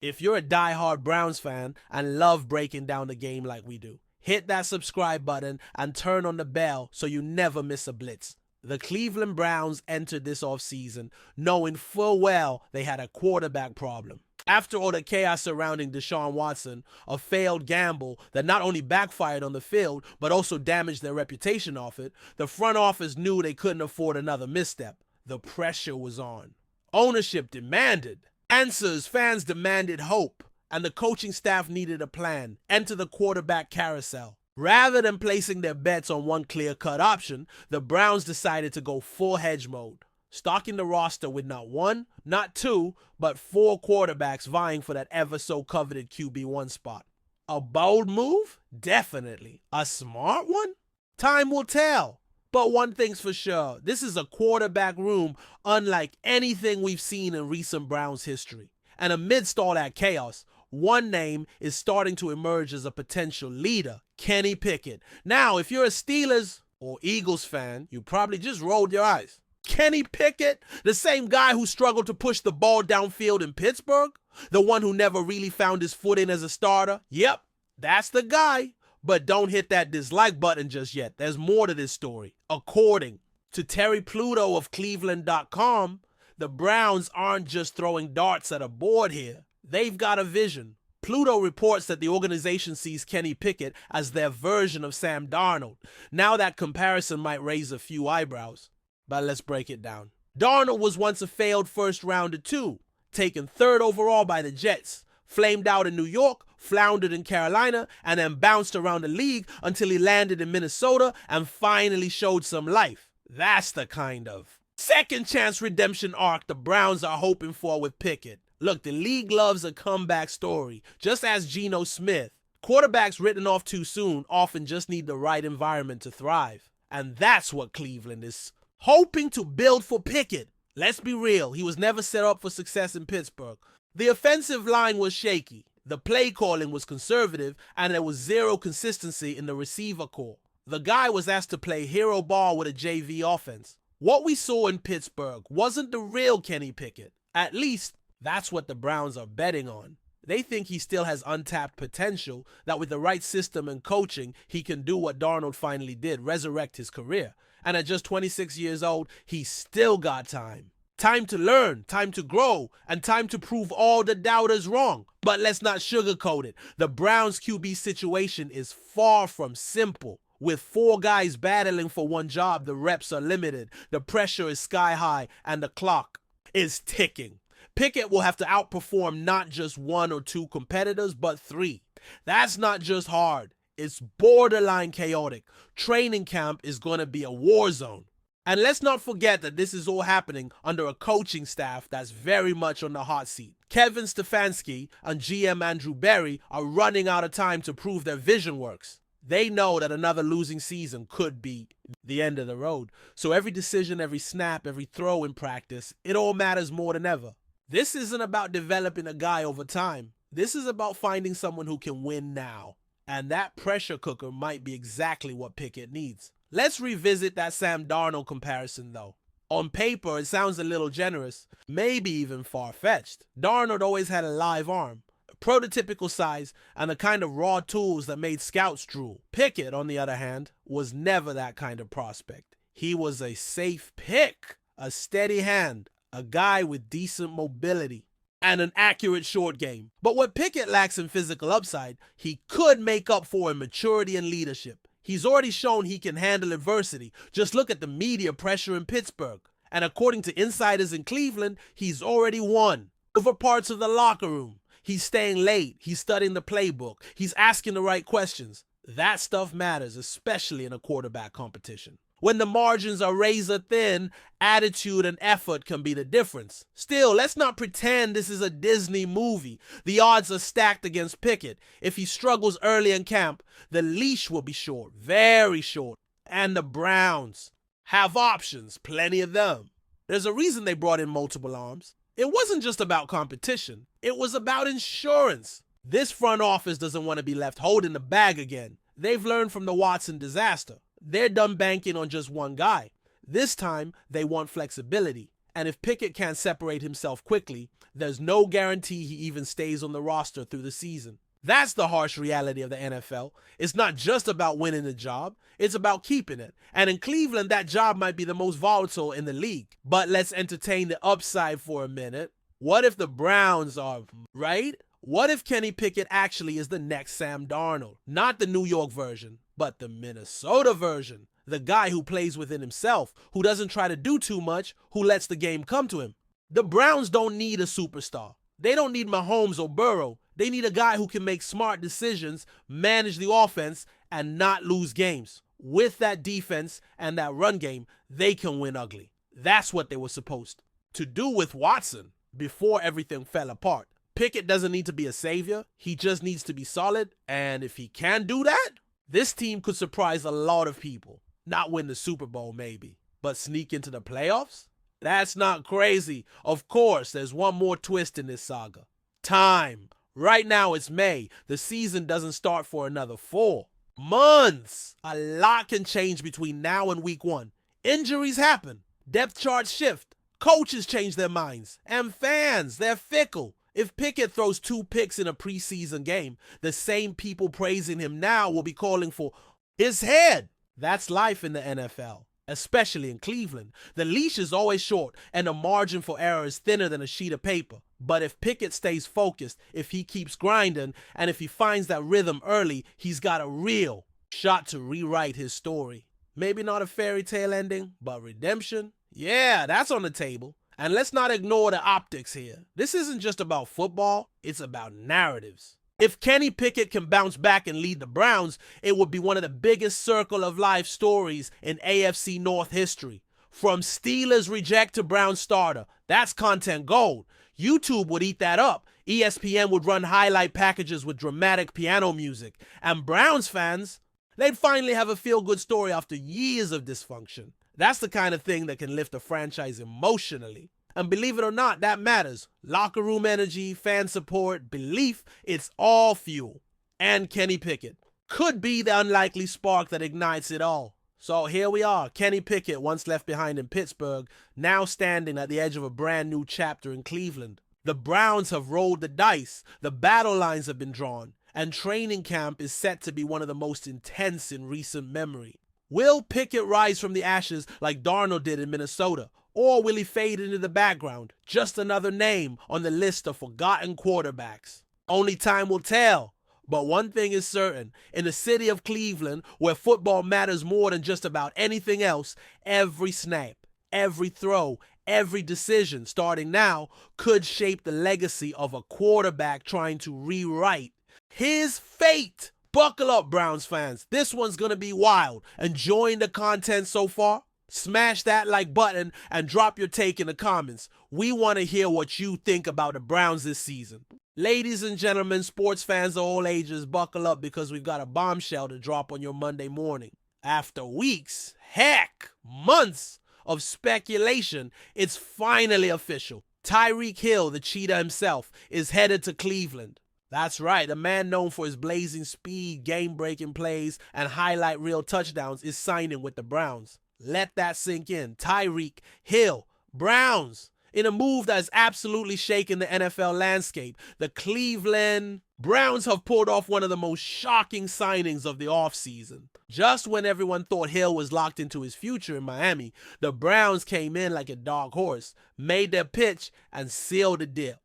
If you're a die-hard Browns fan and love breaking down the game like we do, hit that subscribe button and turn on the bell so you never miss a blitz. The Cleveland Browns entered this offseason knowing full well they had a quarterback problem. After all the chaos surrounding Deshaun Watson, a failed gamble that not only backfired on the field but also damaged their reputation off it, the front office knew they couldn't afford another misstep. The pressure was on. Ownership demanded answers, fans demanded hope, and the coaching staff needed a plan. Enter the quarterback carousel. Rather than placing their bets on one clear-cut option, the Browns decided to go full hedge mode, stocking the roster with not one, not two, but 4 quarterbacks vying for that ever-so-coveted QB1 spot. A bold move? Definitely. A smart one? Time will tell. But one thing's for sure, this is a quarterback room unlike anything we've seen in recent Browns history. And amidst all that chaos, one name is starting to emerge as a potential leader, Kenny Pickett. Now, if you're a Steelers or Eagles fan, you probably just rolled your eyes. Kenny Pickett, the same guy who struggled to push the ball downfield in Pittsburgh? The one who never really found his footing as a starter? Yep, that's the guy. But don't hit that dislike button just yet. There's more to this story. According to Terry Pluto of Cleveland.com, the Browns aren't just throwing darts at a board here. They've got a vision. Pluto reports that the organization sees Kenny Pickett as their version of Sam Darnold. Now that comparison might raise a few eyebrows, but let's break it down. Darnold was once a failed first rounder too, taken 3rd overall by the Jets, flamed out in New York, floundered in Carolina, and then bounced around the league until he landed in Minnesota and finally showed some life. That's the kind of second chance redemption arc the Browns are hoping for with Pickett. Look, the league loves a comeback story, just as Geno Smith. Quarterbacks written off too soon often just need the right environment to thrive. And that's what Cleveland is hoping to build for Pickett. Let's be real, he was never set up for success in Pittsburgh. The offensive line was shaky, the play calling was conservative, and there was zero consistency in the receiver corps. The guy was asked to play hero ball with a JV offense. What we saw in Pittsburgh wasn't the real Kenny Pickett. At least, that's what the Browns are betting on. They think he still has untapped potential, that with the right system and coaching, he can do what Darnold finally did, resurrect his career. And at just 26 years old, he's still got time. Time to learn, time to grow, and time to prove all the doubters wrong. But let's not sugarcoat it. The Browns QB situation is far from simple. With 4 guys battling for one job, the reps are limited, the pressure is sky high, and the clock is ticking. Pickett will have to outperform not just 1 or 2 competitors, but 3. That's not just hard. It's borderline chaotic. Training camp is going to be a war zone. And let's not forget that this is all happening under a coaching staff that's very much on the hot seat. Kevin Stefanski and GM Andrew Berry are running out of time to prove their vision works. They know that another losing season could be the end of the road. So every decision, every snap, every throw in practice, it all matters more than ever. This isn't about developing a guy over time. This is about finding someone who can win now. And that pressure cooker might be exactly what Pickett needs. Let's revisit that Sam Darnold comparison though. On paper, it sounds a little generous, maybe even far-fetched. Darnold always had a live arm, prototypical size, and the kind of raw tools that made scouts drool. Pickett, on the other hand, was never that kind of prospect. He was a safe pick, a steady hand, a guy with decent mobility, and an accurate short game. But what Pickett lacks in physical upside, he could make up for in maturity and leadership. He's already shown he can handle adversity. Just look at the media pressure in Pittsburgh. And according to insiders in Cleveland, he's already won over parts of the locker room. He's staying late. He's studying the playbook. He's asking the right questions. That stuff matters, especially in a quarterback competition. When the margins are razor thin, attitude and effort can be the difference. Still, let's not pretend this is a Disney movie. The odds are stacked against Pickett. If he struggles early in camp, the leash will be short, very short. And the Browns have options, plenty of them. There's a reason they brought in multiple arms. It wasn't just about competition. It was about insurance. This front office doesn't want to be left holding the bag again. They've learned from the Watson disaster. They're done banking on just one guy. This time, they want flexibility. and if Pickett can't separate himself quickly, there's no guarantee he even stays on the roster through the season. That's the harsh reality of the NFL. It's not just about winning the job, it's about keeping it. And in Cleveland, that job might be the most volatile in the league. But let's entertain the upside for a minute. What if the Browns are right? What if Kenny Pickett actually is the next Sam Darnold? Not the New York version, but the Minnesota version. The guy who plays within himself, who doesn't try to do too much, who lets the game come to him. The Browns don't need a superstar. They don't need Mahomes or Burrow. They need a guy who can make smart decisions, manage the offense, and not lose games. With that defense and that run game, they can win ugly. That's what they were supposed to do with Watson before everything fell apart. Pickett doesn't need to be a savior. He just needs to be solid. And if he can do that, this team could surprise a lot of people. Not win the Super Bowl, maybe, but sneak into the playoffs? That's not crazy. Of course, there's one more twist in this saga. Time. Right now it's May. The season doesn't start for another 4 months. A lot can change between now and week 1. Injuries happen. Depth charts shift. Coaches change their minds. And fans, they're fickle. If Pickett throws 2 picks in a preseason game, the same people praising him now will be calling for his head. That's life in the NFL, especially in Cleveland. The leash is always short and the margin for error is thinner than a sheet of paper. But if Pickett stays focused, if he keeps grinding, and if he finds that rhythm early, he's got a real shot to rewrite his story. Maybe not a fairy tale ending, but redemption? Yeah, that's on the table. And let's not ignore the optics here. This isn't just about football, it's about narratives. If Kenny Pickett can bounce back and lead the Browns, it would be one of the biggest circle of life stories in AFC North history. From Steelers reject to Browns starter, that's content gold. YouTube would eat that up. ESPN would run highlight packages with dramatic piano music. And Browns fans, they'd finally have a feel-good story after years of dysfunction. That's the kind of thing that can lift a franchise emotionally. And believe it or not, that matters. Locker room energy, fan support, belief, it's all fuel. And Kenny Pickett could be the unlikely spark that ignites it all. So here we are, Kenny Pickett, once left behind in Pittsburgh, now standing at the edge of a brand new chapter in Cleveland. The Browns have rolled the dice, the battle lines have been drawn, and training camp is set to be one of the most intense in recent memory. Will Pickett rise from the ashes like Darnold did in Minnesota? Or will he fade into the background? Just another name on the list of forgotten quarterbacks. Only time will tell. But one thing is certain, in the city of Cleveland, where football matters more than just about anything else, every snap, every throw, every decision starting now could shape the legacy of a quarterback trying to rewrite his fate. Buckle up, Browns fans. This one's going to be wild. Enjoying the content so far? Smash that like button and drop your take in the comments. We want to hear what you think about the Browns this season. Ladies and gentlemen, sports fans of all ages, buckle up because we've got a bombshell to drop on your Monday morning. After weeks, heck, months of speculation, it's finally official. Tyreek Hill, the cheetah himself, is headed to Cleveland. That's right, the man known for his blazing speed, game-breaking plays, and highlight reel touchdowns is signing with the Browns. Let that sink in. Tyreek Hill, Browns. In a move that has absolutely shaken the NFL landscape, the Cleveland Browns have pulled off one of the most shocking signings of the offseason. Just when everyone thought Hill was locked into his future in Miami, the Browns came in like a dark horse, made their pitch, and sealed the deal.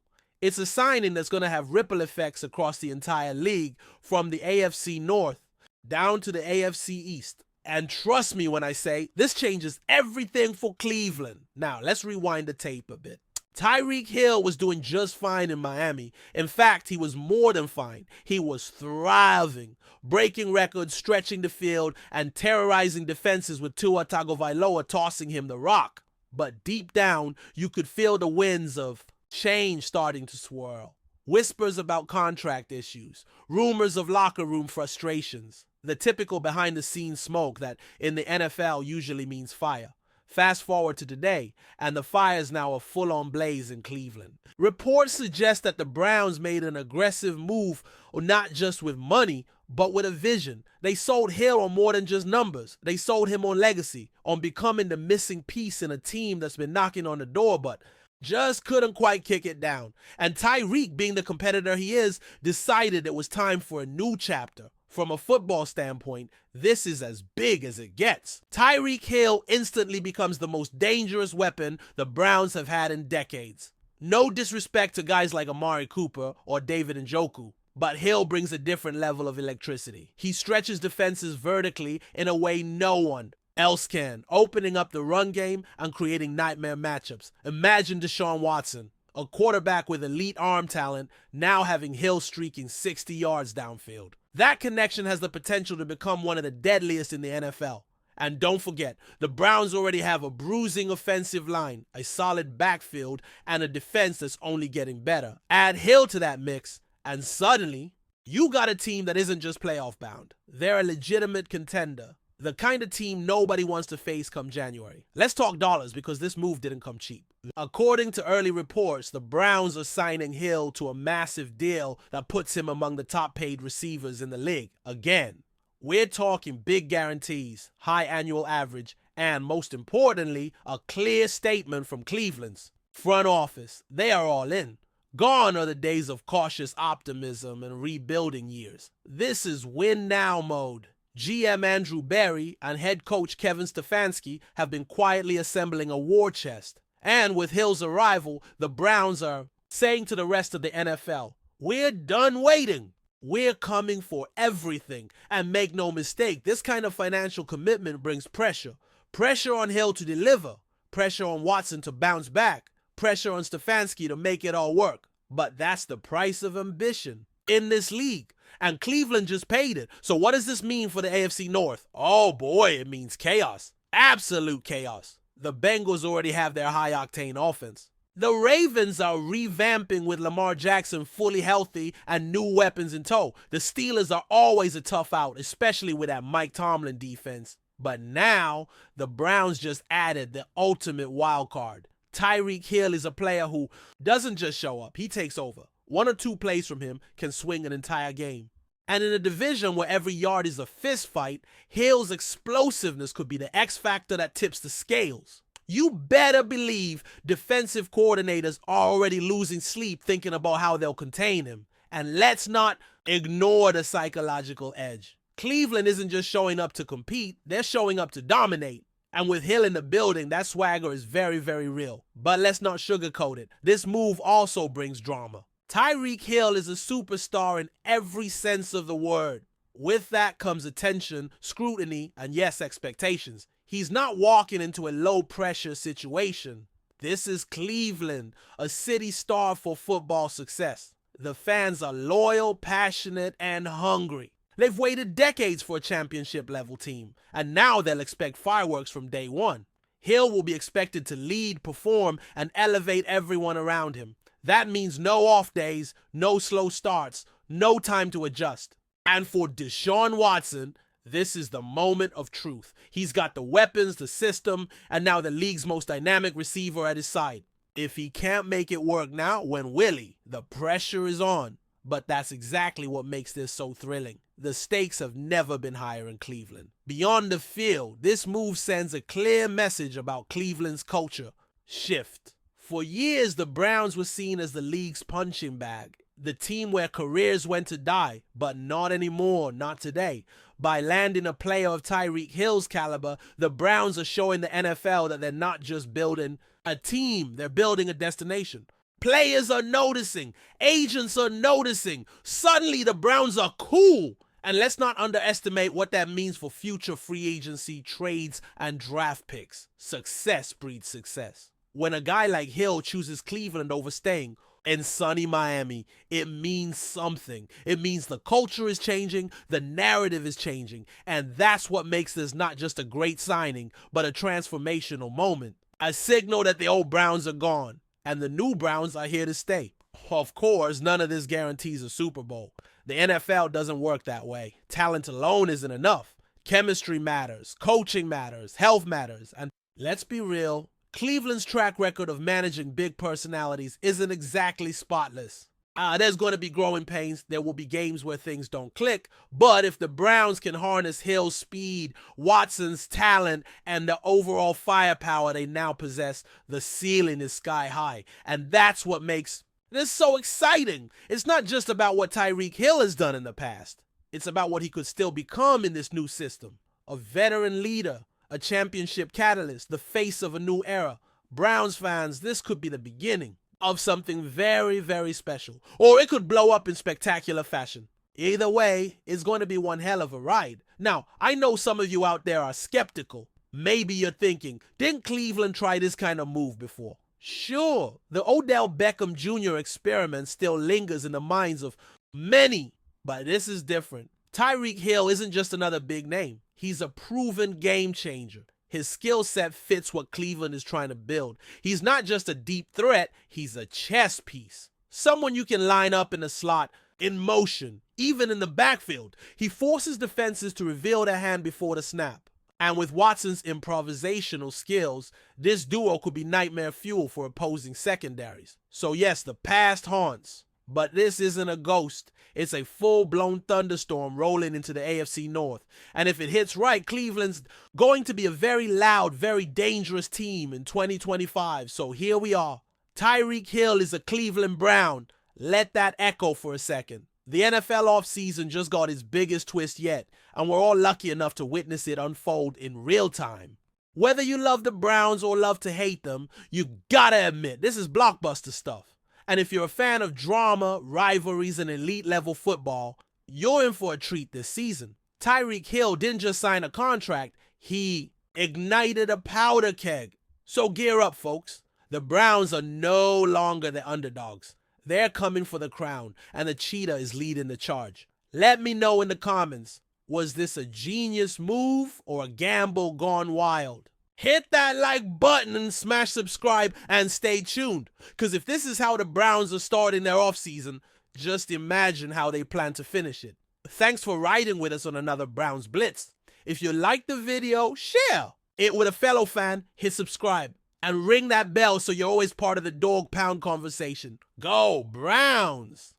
It's a signing that's going to have ripple effects across the entire league, from the AFC North down to the AFC East. And trust me when I say, this changes everything for Cleveland. Now, let's rewind the tape a bit. Tyreek Hill was doing just fine in Miami. In fact, he was more than fine. He was thriving, breaking records, stretching the field, and terrorizing defenses with Tua Tagovailoa tossing him the rock. But deep down, you could feel the winds of change starting to swirl. Whispers about contract issues, rumors of locker room frustrations, the typical behind-the-scenes smoke that in the NFL usually means fire. Fast forward to today, and the fire is now a full-on blaze in Cleveland. Reports suggest that the Browns made an aggressive move, not just with money, but with a vision. They sold Hill on more than just numbers. They sold him on legacy, on becoming the missing piece in a team that's been knocking on the door, but just couldn't quite kick it down. And Tyreek, being the competitor he is, decided it was time for a new chapter. From a football standpoint, this is as big as it gets. Tyreek Hill instantly becomes the most dangerous weapon the Browns have had in decades. No disrespect to guys like Amari Cooper or David Njoku, but Hill brings a different level of electricity. He stretches defenses vertically in a way no one else can, opening up the run game and creating nightmare matchups. Imagine Deshaun Watson, a quarterback with elite arm talent, now having Hill streaking 60 yards downfield. That connection has the potential to become one of the deadliest in the NFL. And don't forget, the Browns already have a bruising offensive line, a solid backfield, and a defense that's only getting better. Add Hill to that mix, and suddenly, you got a team that isn't just playoff bound. They're a legitimate contender. The kind of team nobody wants to face come January. Let's talk dollars, because this move didn't come cheap. According to early reports, the Browns are signing Hill to a massive deal that puts him among the top paid receivers in the league. Again, we're talking big guarantees, high annual average, and most importantly, a clear statement from Cleveland's front office. They are all in. Gone are the days of cautious optimism and rebuilding years. This is win now mode. GM Andrew Berry and head coach Kevin Stefanski have been quietly assembling a war chest. And with Hill's arrival, the Browns are saying to the rest of the NFL, we're done waiting. We're coming for everything. And make no mistake, this kind of financial commitment brings pressure. Pressure on Hill to deliver. Pressure on Watson to bounce back. Pressure on Stefanski to make it all work. But that's the price of ambition in this league. And Cleveland just paid it. So what does this mean for the AFC North? Oh boy, it means chaos. Absolute chaos. The Bengals already have their high-octane offense. The Ravens are revamping with Lamar Jackson fully healthy and new weapons in tow. The Steelers are always a tough out, especially with that Mike Tomlin defense. But now, the Browns just added the ultimate wild card. Tyreek Hill is a player who doesn't just show up, he takes over. One or two plays from him can swing an entire game. And in a division where every yard is a fist fight, Hill's explosiveness could be the X factor that tips the scales. You better believe defensive coordinators are already losing sleep thinking about how they'll contain him. And let's not ignore the psychological edge. Cleveland isn't just showing up to compete, they're showing up to dominate. And with Hill in the building, that swagger is very, very real. But let's not sugarcoat it. This move also brings drama. Tyreek Hill is a superstar in every sense of the word. With that comes attention, scrutiny, and yes, expectations. He's not walking into a low-pressure situation. This is Cleveland, a city starved for football success. The fans are loyal, passionate, and hungry. They've waited decades for a championship-level team, and now they'll expect fireworks from day one. Hill will be expected to lead, perform, and elevate everyone around him. That means no off days, no slow starts, no time to adjust. And for Deshaun Watson, this is the moment of truth. He's got the weapons, the system, and now the league's most dynamic receiver at his side. If he can't make it work now, when will he? The pressure is on. But that's exactly what makes this so thrilling. The stakes have never been higher in Cleveland. Beyond the field, this move sends a clear message about Cleveland's culture shift. For years, the Browns were seen as the league's punching bag, the team where careers went to die, but not anymore, not today. By landing a player of Tyreek Hill's caliber, the Browns are showing the NFL that they're not just building a team, they're building a destination. Players are noticing, agents are noticing. Suddenly, the Browns are cool. And let's not underestimate what that means for future free agency, trades, and draft picks. Success breeds success. When a guy like Hill chooses Cleveland over staying in sunny Miami, it means something. It means the culture is changing, the narrative is changing, and that's what makes this not just a great signing, but a transformational moment. A signal that the old Browns are gone, and the new Browns are here to stay. Of course, none of this guarantees a Super Bowl. The NFL doesn't work that way. Talent alone isn't enough. Chemistry matters, coaching matters, health matters, and Let's be real, Cleveland's track record of managing big personalities isn't exactly spotless. There's going to be growing pains. There will be games where things don't click. But if the Browns can harness Hill's speed, Watson's talent, and the overall firepower they now possess, the ceiling is sky high. And that's what makes this so exciting. It's not just about what Tyreek Hill has done in the past. It's about what he could still become in this new system. A veteran leader, a championship catalyst, the face of a new era. Browns fans, this could be the beginning of something very, very special. Or it could blow up in spectacular fashion. Either way, it's going to be one hell of a ride. Now, I know some of you out there are skeptical. Maybe you're thinking, didn't Cleveland try this kind of move before? Sure, the Odell Beckham Jr. experiment still lingers in the minds of many, but this is different. Tyreek Hill isn't just another big name. He's a proven game changer. His skill set fits what Cleveland is trying to build. He's not just a deep threat, he's a chess piece. Someone you can line up in the slot, in motion, even in the backfield. He forces defenses to reveal their hand before the snap. And with Watson's improvisational skills, this duo could be nightmare fuel for opposing secondaries. So yes, the past haunts, but this isn't a ghost. It's a full-blown thunderstorm rolling into the AFC North. And if it hits right, Cleveland's going to be a very loud, very dangerous team in 2025. So here we are. Tyreek Hill is a Cleveland Brown. Let that echo for a second. The NFL offseason just got its biggest twist yet, and we're all lucky enough to witness it unfold in real time. Whether you love the Browns or love to hate them, you gotta admit, this is blockbuster stuff. And if you're a fan of drama, rivalries, and elite-level football, you're in for a treat this season. Tyreek Hill didn't just sign a contract, he ignited a powder keg. So gear up, folks. The Browns are no longer the underdogs. They're coming for the crown, and the cheetah is leading the charge. Let me know in the comments, was this a genius move or a gamble gone wild? Hit that like button and smash subscribe and stay tuned. Because if this is how the Browns are starting their offseason, just imagine how they plan to finish it. Thanks for riding with us on another Browns Blitz. If you liked the video, share it with a fellow fan, hit subscribe, and ring that bell so you're always part of the Dawg Pound conversation. Go Browns!